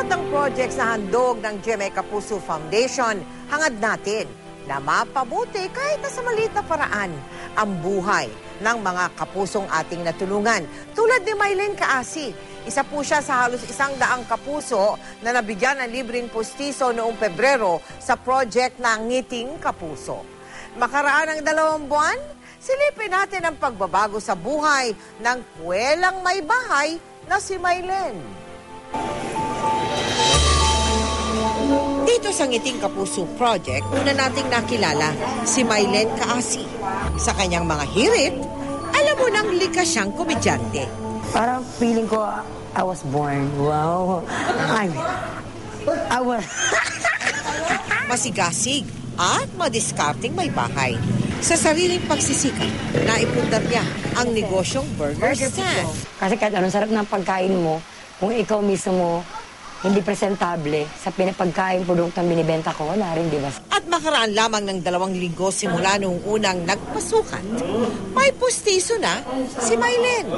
Dulot ng projects na handog ng GMA Kapuso Foundation, hangad natin na mapabuti kahit na sa maliit na paraan ang buhay ng mga kapusong ating natulungan. Tulad ni Mylene Kaasi, isa po siya sa halos 100 kapuso na nabigyan ng libreng pustiso noong Pebrero sa project na Ngiting Kapuso. Makaraan ng 2 buwan, silipin natin ang pagbabago sa buhay ng puwelang may bahay na si Mylene. Dito sa Ngiting Kapuso Project, una nating nakilala si Mylene Kaasi. Sa kanyang mga hirit, alam mo nang likas siyang komedyante. Parang feeling ko, I was born. Wow. I was... Masigasig at madiskarting may bahay. Sa sariling pagsisikap, naipundar niya ang negosyong burger stand. Kasi kahit anong sarap ng pagkain mo, kung ikaw mismo hindi presentable sa pinapagkain produktong binibenta ko, wala rin, di ba? At makaraan lamang ng 2 linggo simula noong unang nagpasukat, may pustiso na si Mylene.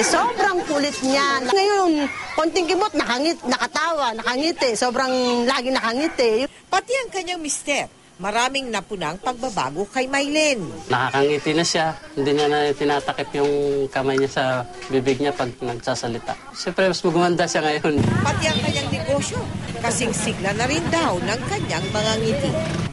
Sobrang kulit niya. Ngayon, konting kimot, nakatawa, nakangiti. Sobrang lagi nakangiti. Pati ang kanyang mister, maraming napunang pagbabago kay Mylene. Nakakangiti na siya. Hindi niya na tinatakip yung kamay niya sa bibig niya pag nagsasalita. Siyempre, mas gumanda siya ngayon. Pati ang kanyang negosyo, kasing sigla na rin daw ng kanyang mga ngiti.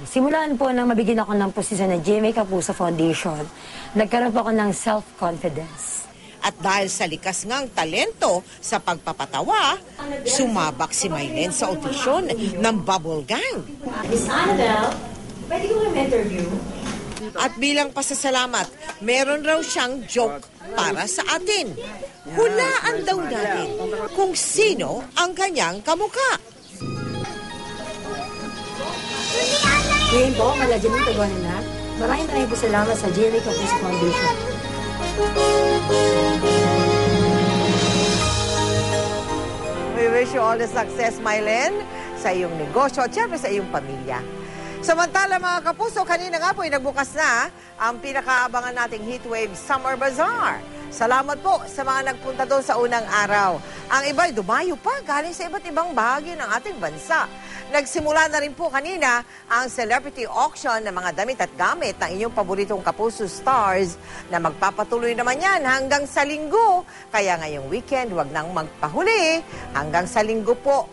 Simulan po nang mabigyan ako ng posisyon ng GMA Kapuso Foundation, nagkaroon po ako ng self-confidence. At dahil sa likas ngang talento sa pagpapatawa, sumabak si Mylene sa audition ng Bubble Gang. Miss Annabelle, pwede ko interview? At bilang pasasalamat, meron raw siyang joke para sa atin. Hulaan daw natin kung sino ang kanyang kamukha. Ngayon po, malagyan ng tagawanan na. Maraming po salamat sa GMA Kapuso Foundation. We wish you all the success, Mylene, sa iyong negosyo at syempre sa iyong pamilya. Samantala mga kapuso, kanina nga po ay nagbukas na ang pinakaabangan nating Heatwave Summer Bazaar. Salamat po sa mga nagpunta doon sa unang araw. Ang iba'y dumayo pa galing sa iba't ibang bahagi ng ating bansa. Nagsimula na rin po kanina ang celebrity auction ng mga damit at gamit ng inyong paboritong Kapuso stars na magpapatuloy naman yan hanggang sa Linggo. Kaya ngayong weekend, huwag nang magpahuli. Hanggang sa Linggo po,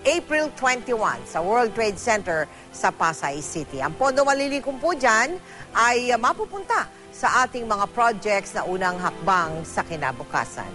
April 21 sa World Trade Center sa Pasay City. Ang pondo malilikom po dyan ay mapupunta sa ating mga projects na unang hakbang sa kinabukasan.